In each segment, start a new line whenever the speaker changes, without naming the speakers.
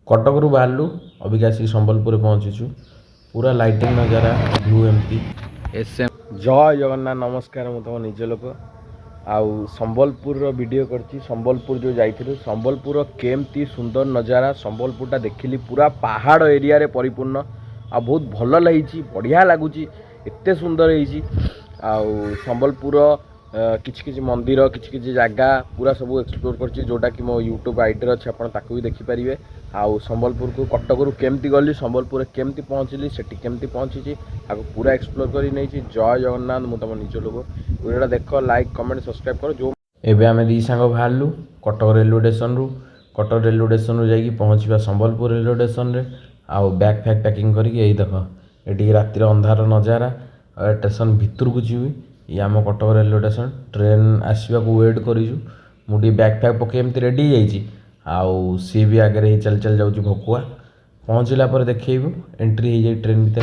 कटकरू बाहरलु अबिका आसिक संबलपुर पहुँचीचु पूरा लाइटिंग नजारा व्यू एमती एसएम जय जगन्नाथ नमस्कार मु तुम निज लोक आउ संबलपुर वीडियो करछि संबलपुर जो जाइथिलु संबलपुर केमती सुंदर नजारा संबलपुरटा देखिली पूरा पहाड़ एरिया रे परिपूर्ण आ बहुत भल लगी बढ़िया लगुच एते सुंदर होइछि आउ संबलपुर किछि किछि मंदिर किछि किछि जगह पूरा सब एक्सप्लोर करछि जोटा कि मो यूट्यूब आईडी अच्छे आप ताकू भी देखिपारे आउ संबलपुर को कटकरू केमती गली संबलपुर केमती पहुँचली सेठी केमती पहुँची आगे पूरा एक्सप्लोर कर नहीं जय जगन्नाथ मु तुम निज लोक वीडियोटा देख लाइक कमेंट सब्सक्राइब कर जो एबे आमे दी सांग बाहरलु कटक रेलवे स्टेशन रु कटक रेलवे स्टेशन रु जाइकी पहुँचवा संबलपुर रेलवे स्टेशन रे आउ बैग फैग पैकिंग करके यही देख ये रातिर अंधार नजारा स्टेशन भितर को जीवी ये आम कटक रेलवे स्टेशन ट्रेन आसवा वेट करूँ मुझे बैग फैग पकई एमती रेडी जाइए आउ सी भी आगे ही चल चल जाऊँ भकुआ पहुँचला देखू एंट्री हो जाए ट्रेन भीतर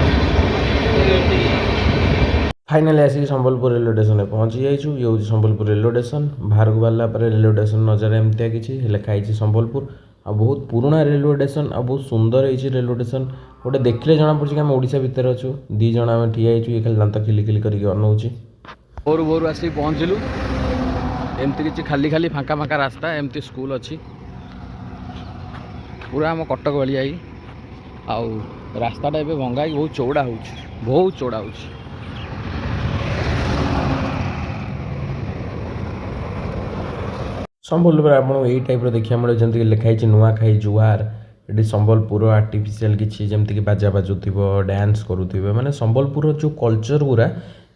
फाइनाली आसिक संबलपुर रेलवे स्टेशन में पहुँची जाइए ये हूँ संबलपुर रेलवे स्टेशन बाहर को बाहर पर रेलवे स्टेशन नजर एमती किसी लिखाई संबलपुर आ बहुत पुराना रेलवे स्टेशन आ बहुत सुंदर है रेलवे स्टेशन गोटे देखले जना पड़ी आम ओडिशा भितर अच्छु दी जन आम ठिया ये खाली दांत खिली खिली करके अनौची भोर भोर आसी पहुँचलु एमती किसी खाली खाली फांका फांका रास्ता एमती स्कूल अच्छी पूरा आम कटक भाई आई आउ रास्ताटा ए भंगा बहुत चौड़ा हो बहुत चौड़ा हो संबलपुर आप टाइप देखा मिले जमीक लिखाई नुआखाई जुआर ये संबलपुर आर्टिफिशियल किसी जमीक बाजा बाजुव डांस करुवे माने संबलपुर जो कल्चर गुरा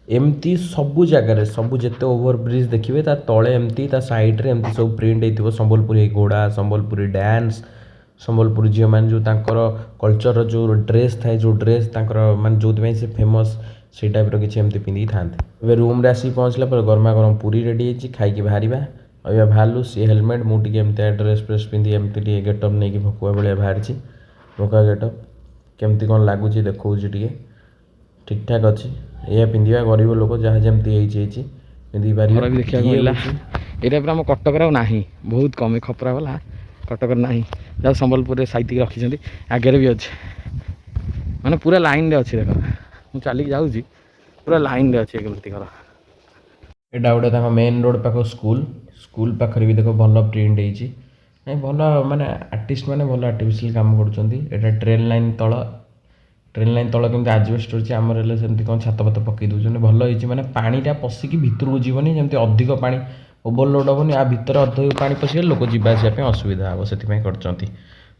एमती सबू जगार सबू जिते ओभर ब्रिज देखिए तले एमती साइड्रे एमती सब प्रिंट होती संबलपुरी घोड़ा संबलपुरी डांस संबलपुर झील मैंने जो कल्चर जो ड्रेस थाए जो ड्रेस मान जो से फेमस से टाइप किसी एमती पिंधि था रूम रे आसिक पहुँचला गरमा गरम पूरी रेडी है खाई बाहर अभी बाहरलु सी हेलमेट मुझे एमती ड्रेस फ्रेस पिंधि एमती गेटअप नहीं भकुआ भाया बाहर भकुआ गेटअप केमती कौन लगुच देखा ठीक ठाक अच्छी यह पिंधा गरीब लोक जहाँ जमी पिंधि पार देखा यहाँ पूरा आम कटक ना बहुत कम खपरा वाला कटक ना जहाँ संबलपुर साइतिक रखी आगे भी अच्छे माने पूरा लाइन रे अच्छे देख मुझे चलिक जाऊँगी पूरा लाइन रे अच्छे कमती घर यहाँ गोटे मेन रोड पाख स्कूल स्कूल पाखे भी देख भल प्रिंट होती भल माने आर्टिस्ट मैंने भल आर्टिफिशियल काम कर ट्रेन लाइन तल केमती आजबेस्ट अच्छी आम रेल सेमती कौन छात फात पकई दूसरे भल होती मैंने पानीटा पशिकी भितर को जीवनी जमी अधिक पानी ओवरलोड हेनी आ भितर अधिक पानी पशिगले लोक जावासपी असुविधा हे से कर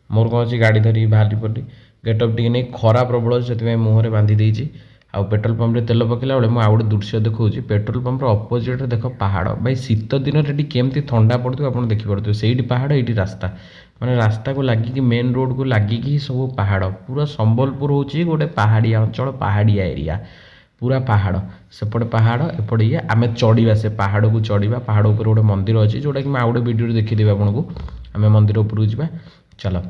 मोर कौन अच्छी गाड़ी धरी बाहरी पड़ी गेटअप टी नहीं खरा प्रबल से मुहर बांधी देती आ पेट्रोल पंप तेल पकड़ा बेले मुझे दृश्य देखा पेट्रोल पंप अपोजिट देख पहाड़ भाई शीत दिन केमती ठंडा पड़ो आप देखिपे से पहाड़ ये रास्ता माने रास्ता को लगिकी मेन रोड को लगिकी सब पहाड़ पूरा संबलपुर हूँ गोटे पहाड़िया अंचल पहाड़िया एरिया पूरा पहाड़ सेपटे पहाड़ एपटे ये आम चढ़ा से पहाड़ को चढ़ा पहाड़ उपर गोटे मंदिर अच्छी जोटा कि आउ गोटे वीडियो देखीदेवी आपको आम मंदिर उपरको जावा चलो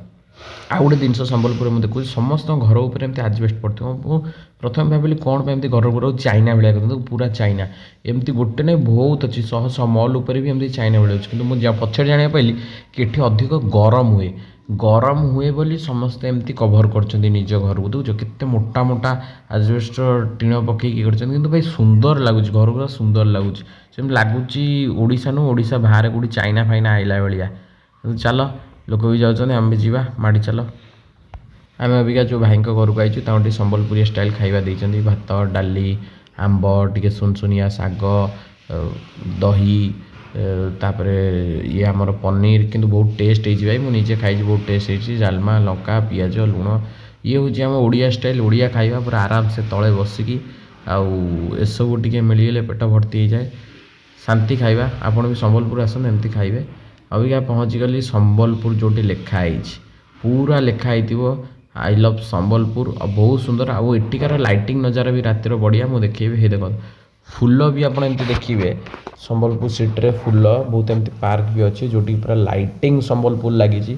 आउ गोटे जिन संबलपुर में देखुँ समस्त घर उपर एमती आजबेस्ट पड़ो प्रथम भाविली कौन पर एमती घर गुरा चाइना भाया करते पूरा चाइना एमती गोटे नहीं बहुत अच्छी शह शह मल उपर भी एमती चाइना भाया अच्छी कि पछे जाना पाइली कि अधिक गरम हुए बोली समस्ते एमती कभर कर निज घर को देखो केते मोटा मोटा आजबेस्ट टीण पकईकी कर भाई सुंदर लगुच घर गुरा सुंदर लगुच लगुच ओडिशा नु ओडिशा बाहर कौटी चाइना फाइना आइला भाया चलो लोक भी जाऊँ आम भी जावा माड़ी चलो आम अबिका जो भाई घर को आईचु ताकि संबलपुरी स्टाइल खाଇବା देइचंदी भात डाली आंब टिके सुनसुनिया साग दही तापर ये आमर पनीर किंतु बहुत टेस्ट हो भाई मुझे खाई बहुत टेस्ट हो जालमा लंका पियाज लुण ये हूँ आम ओडिया स्टाइल ओडिया खाଇବା पूरा आराम से तले बसिकी आउ टे मिलगले पेट भर्ती हो जाए शांति खाଇବା आपड़ भी संबलपुर आसते एमती खाइबे अबिका पहुँची गली संबलपुर जोटी लिखाई पूरा लिखाई आई लव संबलपुर बहुत सुंदर आउ एटिकार लाइटिंग नज़ारा भी रातिर बढ़िया मुझे देखिए हे देख फुल भी आप देखिए संबलपुर सिटी फुल बहुत एमती पार्क भी अच्छी जोटी पूरा लाइटिंग संबलपुर लगी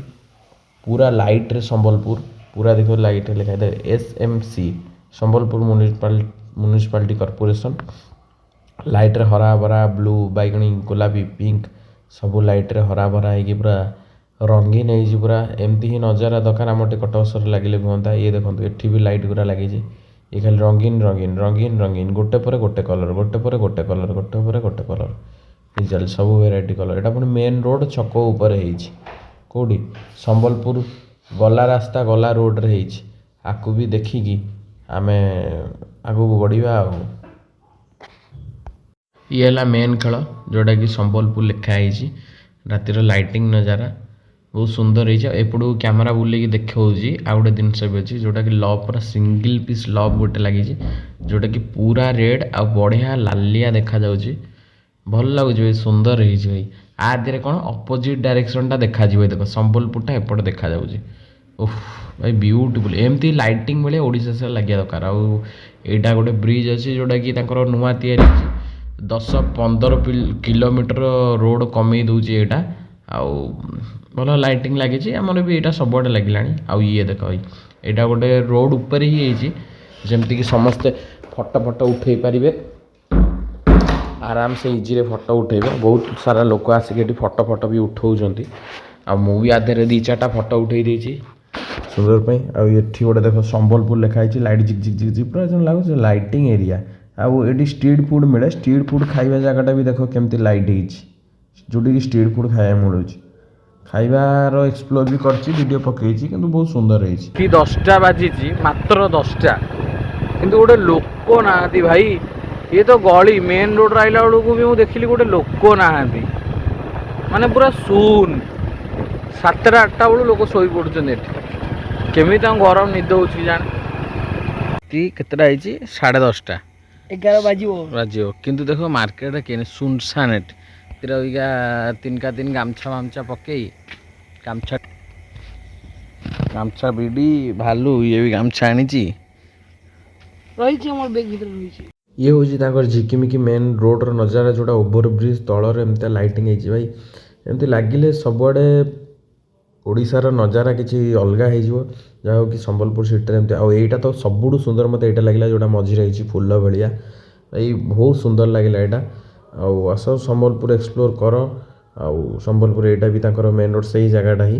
पूरा लाइट रे संबलपुर पूरा देखो लाइट लिखाई दे SMC Sambalpur municipality corporation light रे हरा भरा ब्लू बैगनी गुलाबी पिंक सबू लाइट रे हरा भरा है पूरा रंगीन हो पूरा एमती ही नजारा दरकार आम कटक सहर लगे भी हाँ ये देखो ये भी लाइट गुरा लगी ये खाली रंगीन रंगीन रंगीन रंगीन गोटे पर गोटे कलर गोटे पर गोटे कलर गोटे पर गोटे कलर चल सब भेराइट कलर यहाँ पुणी मेन रोड छक उपर कौटी संबलपुर गला रास्ता गला रोड रे आपको भी देखिकी आम आगू बढ़िया ये है मेन खेल जोटा कि संबलपुर लिखाई रातिर लाइटिंग नजारा बहुत सुंदर एपटू कैमेरा बुले देखा आउ गोटे जिनस भी अच्छी जोटा कि लव पूरा सिंगल पीस लव गोटे लगी जोटा कि पूरा रेड आ बढ़िया लालिया देखा जाउची भल लगुच भाई सुंदर है आ दिहरे कौन अपोजिट डायरेक्शन टा देखा देख संबलपुरटा एपटे देखा जाउची ओह भाई ब्यूटीफुल एमती लाइटिंग बेले ओडिशा से लगे दरकार आईटा गोटे ब्रिज अच्छी जोटा कि नुआ तैयारी 10-15 किलोमीटर रोड कमे दूची यहाँ आउ भल लाइटिंग लगी आमर भी यहाँ सबुआडे लगे आउ ये देख भाई यहाँ गोटे रोड उपर ही जमती कि समस्ते फटो फटो उठे पारे आराम से इजी फटो उठेबे बहुत सारा लोक आसिक फटो फटो भी उठाऊँच आ मुझे आधे दी चार्टा फटो उठे देती सुंदर पे आठी गोटे देख संबलपुर लिखाई लाइट जिक जिक जिक जिक पूरा लगुच लाइटिंग एरिया आउ ये स्ट्रीट फूड मिले स्ट्रीट फूड खाଇବା जगटा भी देख केमती लाइट जोटी स्ट्रीट फूड खाया मिलूँ खाइबार एक्सप्लोर भी करडियो पकई कि बहुत सुंदर है
10टा बाजी मात्र 10टा किंतु गोटे लोक ना भाई ये तो गली मेन रोड आइला बेलू भी मुझे देखिली गोटे लोक ना माने पूरा शून 7टा 8टा बेलू लोक शोई पड़ुछन केमी गरम निद हो जाने केतटा है 10:30
11 बाजिबो
किंतु देखो मार्केट के सुनसान अबिका 3 गामछा वामछा पकई गामछा गामछा बिडी भालू ये भी गामछा आनी
ये हूँ झिकिमिकी मेन रोड नजारा जोटा ओभर ब्रिज तलर एमती लाइटिंग भाई एमती लगिले सबुआडे ओडिशार नजारा किसी अलग हो जहाँ कि संबलपुर सिटी एमती आईटा तो सबुठू सुंदर मत यहाँ लगे जोटा मझी रही फुल भाया भाई बहुत सुंदर लगे यहाँ आस संबलपुर एक्सप्लोर कर संबलपुर यहाँ भी मेन रोड से ही जगहटा ही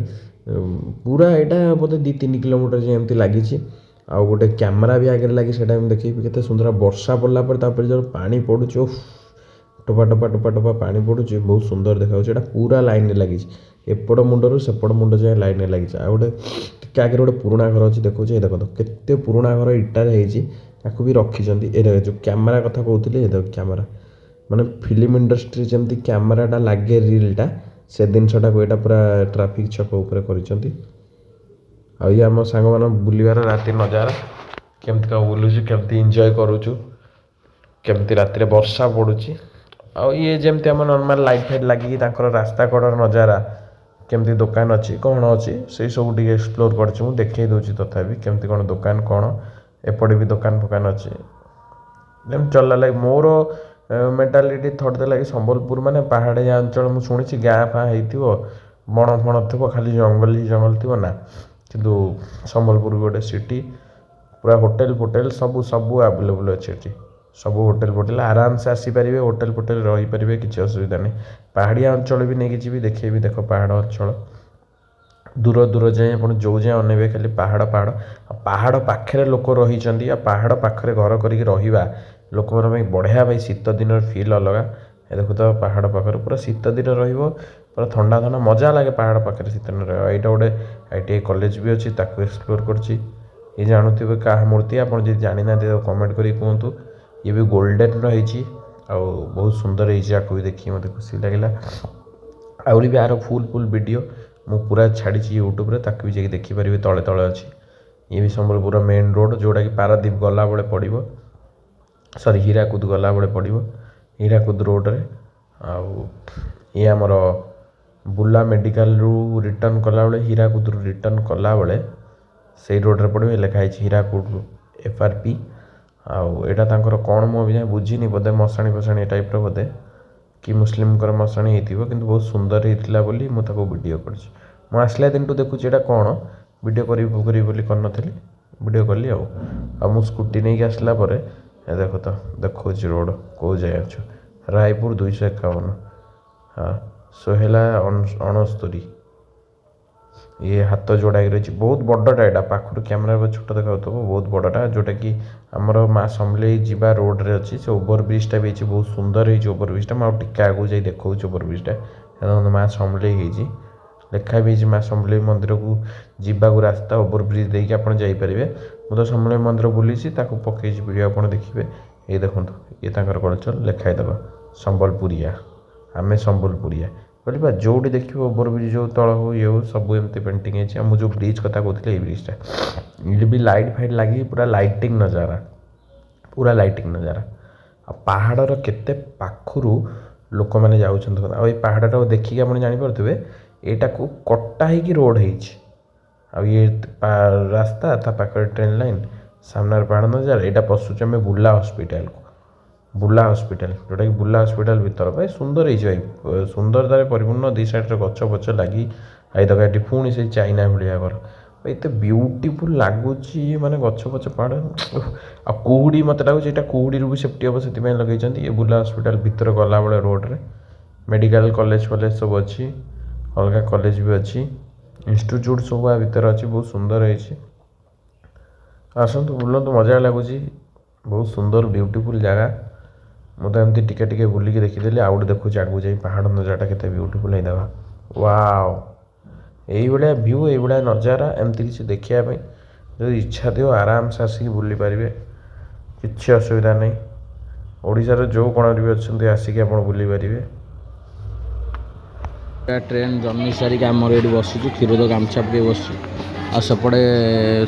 पूरा यहाँ बोधे 2-3 किलोमीटर एमती लगी आउ गोटे कैमेरा भी आगे लगी से देखिए केते सुंदर वर्षा पड़ला पर जो पानी पड़ू टोपा टोपा टोपा टोपा पानी पड़ू बहुत सुंदर देखा पूरा लाइन लगी एपट मुंडर सेपट मुंड जाए लाइन लगी आ गोटे आगे गोटे पुराणा घर अच्छी देखो ये देखो केते पुराणा घर इटार हो भी रखी जो कैमेरा कथा कहते देख कैमेरा माने फिल्म इंडस्ट्री जमती कैमेराटा लगे रिलटा से जिनसटा यहाँ पूरा ट्राफिक छक उपर कर ये आम सांग मान बुलवार राति नजारा केमती का बुलूँ केमती एंजॉय करुचु केमती राति वर्षा पड़ुची आ ये जमती आम नॉर्मल लाइट फाइट लगी रास्ता कड़र नजारा केमती दुकान अच्छी कौन अच्छी से सब टे एक्सप्लोर कर देखे दूसरी तथापि केमती कौन दुकान कौन एपटे भी दुकान फुकान अच्छी चलला लगे मोर मेंटालिटी थोड़े लगे संबलपुर माने पहाड़िया अंचल मुझे शुणी गाँ फाँ हो बण फण थो खाली जंगल ही जंगल थो ना किंतु संबलपुर गोटे सिटी पूरा होटेल फोटेल सबू सबू आवेलेबल अच्छे सब होटेल फोटेल आराम से आसीपारे होटेल फोटेल रहीपर किसी असुविधा नहीं पहाड़िया अंचल भी नहीं जी देखे भी देख पहाड़ अंचल दूर दूर जाए आप जो जाए अनेबे खाली पहाड़ पहाड़ पहाड़ पाखे लोक रही पहाड़ पाखे घर करके रहा लोक बढ़िया भाई शीत दिन फिल अलग देखो तो पहाड़ पाखे पूरा शीत दिन पूरा ठंडा ठंडा मजा लगे पहाड़ पाखे शीत दिन रहा यहाँ गोटे ITI कॉलेज भी अच्छी एक्सप्लोर कर जानूे क्या मूर्ति आप जानी ना कमेंट करी कहतु ये भी गोल्डन रही बहुत सुंदर है भी देखिए मत खुशी लगे आहरी भी यार फुल फुल वीडियो मु पूरा छाड़ी यूट्यूब रे ताकि भी जाकि देखिपारे तले तले अच्छी ये भी संबलपुर मेन रोड जोटा कि पारादीप गला बेले पड़ो सॉरी हीराकुद गला बेले पड़ो हीराकुद रोड रे ये आमर बुला मेडिकल रु रिटर्न कला बेले हीराकुद रु रिटर्न कला बेले से रोड रे पड़ो लिखाई हीराकुद FRP आईटा तांकर कौन मुझे बुझीनी बोधे मशाणी फसाणी टाइप बोधे कि मुस्लिम मशाणी हो कि बहुत सुंदर होता बोली मुझे वीडियो कर आसला दिन देखुची यहाँ कौन वीडियो करी कर वीडियो कली मु स्कूटी नहीं आसला देख तो देखो रोड कौ जाए अच्छु रायपुर 251 हाँ सोहेला 69 ये हाथ जोड़ा रही बहुत बड़टा यहाँ पाखर कैमेरा छोट देखा बहुत बड़टा जोटा कि आमर माँ समलेई जीवा रोड रे अच्छी से ओवर ब्रिजटा भी बहुत सुंदर है ओवर ब्रिजटा मुझे टिके आगू जा देखा ओवर ब्रिजटा माँ समलेई लिखा भी माँ समलेई मंदिर को जीवाक रास्ता ओवर ब्रिज देके आप जापरेंगे मुझे तो समलेई मंदिर बुली पकई वीडियो आप देखिए ये देखो ये कल्चर लिखाई देव संबलपुरिया आमे संबलपुरिया कहली जोटी देखिए ओवर ब्रिज जो तल हो ये हो सब एमती पेंटिंग है मुझे जो ब्रिज कथा कहते ये ब्रिजटा ये भी लाइट फाइट लगी पूरा लाइटिंग नजारा पूरा लाइटिंग नजारा आ पहाड़र केते पाखुरु लोक मैंने जाऊँ आ पहाड़ा देखिए आप जापे यहाँ को कटा ही रोड हो ये रास्ता ता पाखे ट्रेन लाइन सामने पहाड़ नजारा यहाँ पशुचे आम बुला हॉस्पिटल को बुला हॉस्पिटल जोटा कि बुला हॉस्पिटल भीतर भाई सुंदर है सुंदरतार परिपूर्ण दी साइड गच पच लगी आई देखा ये पुणी से चाइना भाया घर भाई एत ब्यूटीफुल लगुच माने गच पच पहाड़ आ कुहुड़ी मत लगुच यहाँ कुहुड़ी भी सेफ्टी हम से लगे ये बुला हॉस्पिटल भीतर गला बेले रोड रे मेडिकल कॉलेज फॉलेज सब अच्छी अलग कॉलेज भी अच्छी इंस्टीट्यूट सब आ भीतर अच्छी बहुत सुंदर है आसतु बुलतु मजा लगुच बहुत सुंदर ब्यूटीफुल जगह मुझे एमती टिके टिके बुलिकी देखीदेली आउ गोटे देखुची आगू जा पहाड़ नजारा के ब्यूटीफुल है देवा वाओ यही भाया व्यू ये भाया नजारा एमती किसी देखापी जो इच्छा थी आराम से आसिक बुली पारे किसी असुविधा नहीं ओडिशार जो कोण भी अच्छा आसिक आप बुली पारे
ट्रेन जर्नी सारिक आमर ये बसुँ क्षीरोद गामछा पके बस आ सेपटे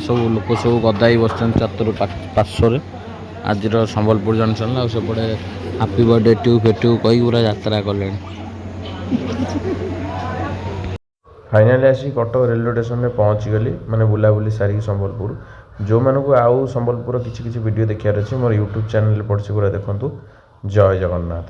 सब लोक सब गदा ही बस पार्श्वर आज संबलपुर जंक्शन आ सेपटे हापी बर्थडे टू फेटू कही पूरा यात्रा कले
फाइनाली आसी कटक रेलवे स्टेशन में पहुँची गली मैंने बुलाबुली सारिक संबलपुर जो मानू आउ संबलपुर किसी किसी वीडियो देखार अच्छे मोर यूट्यूब चैनल पड़े पूरा देखूँ जय जगन्नाथ।